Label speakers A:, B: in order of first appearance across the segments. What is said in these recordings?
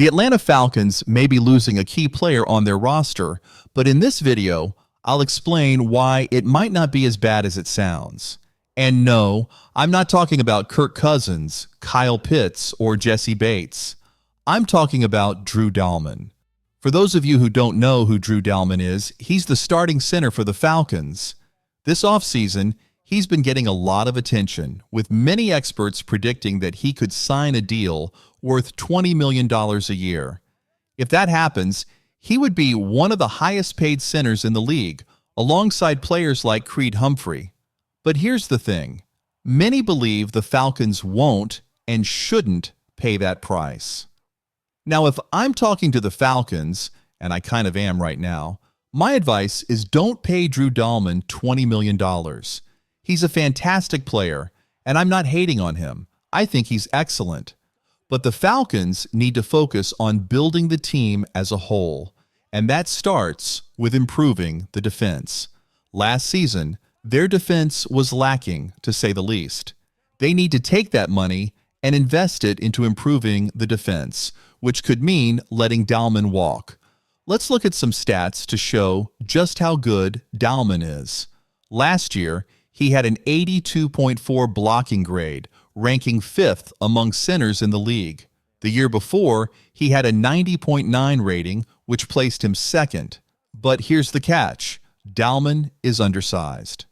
A: The Atlanta Falcons may be losing a key player on their roster, but in this video, I'll explain why it might not be as bad as it sounds. And no, I'm not talking about Kirk Cousins, Kyle Pitts, or Jesse Bates. I'm talking about Drew Dalman. For those of you who don't know who Drew Dalman is, he's the starting center for the Falcons. This offseason, he's been getting a lot of attention, with many experts predicting that he could sign a deal worth $20 million a year. If that happens, he would be one of the highest-paid centers in the league, alongside players like Creed Humphrey. But here's the thing. Many believe the Falcons won't and shouldn't pay that price. Now, if I'm talking to the Falcons, and I kind of am right now, my advice is don't pay Drew Dalman $20 million. He's a fantastic player, and I'm not hating on him. I think he's excellent. But the Falcons need to focus on building the team as a whole, and that starts with improving the defense. Last season, their defense was lacking, to say the least. They need to take that money and invest it into improving the defense, which could mean letting Dalman walk. Let's look at some stats to show just how good Dalman is. Last year, he had an 82.4 blocking grade, ranking 5th among centers in the league. The year before, he had a 90.9 rating, which placed him 2nd. But here's the catch. Dalman is undersized.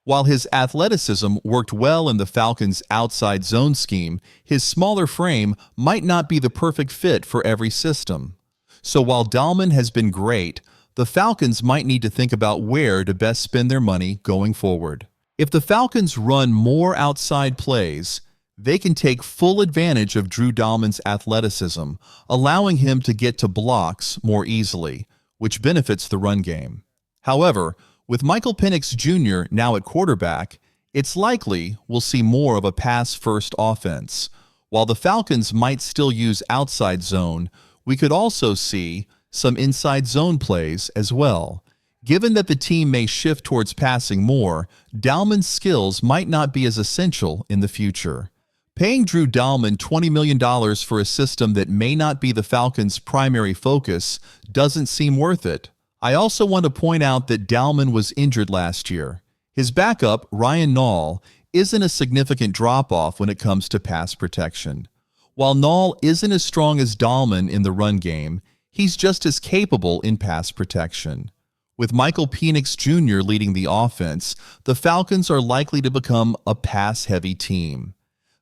A: While his athleticism worked well in the Falcons' outside zone scheme, his smaller frame might not be the perfect fit for every system. So while Dalman has been great, the Falcons might need to think about where to best spend their money going forward. If the Falcons run more outside plays, they can take full advantage of Drew Dalman's athleticism, allowing him to get to blocks more easily, which benefits the run game. However, with Michael Penix Jr. now at quarterback, it's likely we'll see more of a pass-first offense. While the Falcons might still use outside zone, we could also see some inside zone plays as well. Given that the team may shift towards passing more, Dalman's skills might not be as essential in the future. Paying Drew Dalman $20 million for a system that may not be the Falcons' primary focus doesn't seem worth it. I also want to point out that Dalman was injured last year. His backup, Ryan Nall, isn't a significant drop-off when it comes to pass protection. While Nall isn't as strong as Dalman in the run game, he's just as capable in pass protection. With Michael Penix Jr. leading the offense, the Falcons are likely to become a pass-heavy team.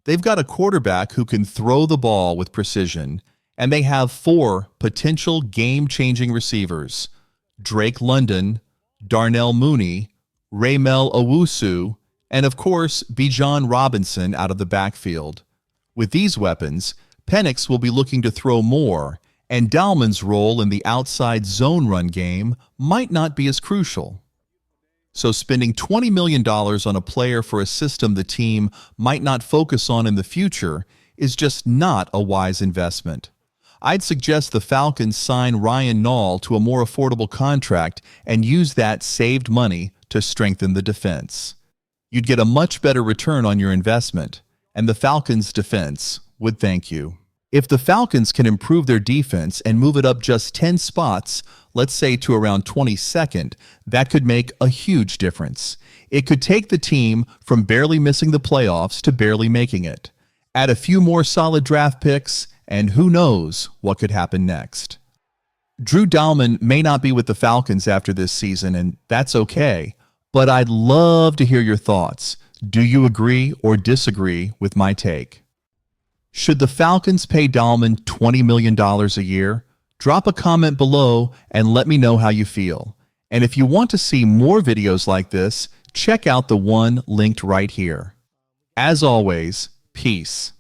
A: They've got a quarterback who can throw the ball with precision, and they have 4 potential game-changing receivers: Drake London, Darnell Mooney, Raymel Owusu, and of course, Bijan Robinson out of the backfield. With these weapons, Penix will be looking to throw more, and Dalman's role in the outside zone run game might not be as crucial. So spending $20 million on a player for a system the team might not focus on in the future is just not a wise investment. I'd suggest the Falcons sign Ryan Nall to a more affordable contract and use that saved money to strengthen the defense. You'd get a much better return on your investment, and the Falcons' defense would thank you. If the Falcons can improve their defense and move it up just 10 spots, let's say to around 22nd, that could make a huge difference. It could take the team from barely missing the playoffs to barely making it. Add a few more solid draft picks, and who knows what could happen next. Drew Dalman may not be with the Falcons after this season, and that's okay, but I'd love to hear your thoughts. Do you agree or disagree with my take? Should the Falcons pay Dalman $20 million a year? Drop a comment below and let me know how you feel. And if you want to see more videos like this, check out the one linked right here. As always, peace.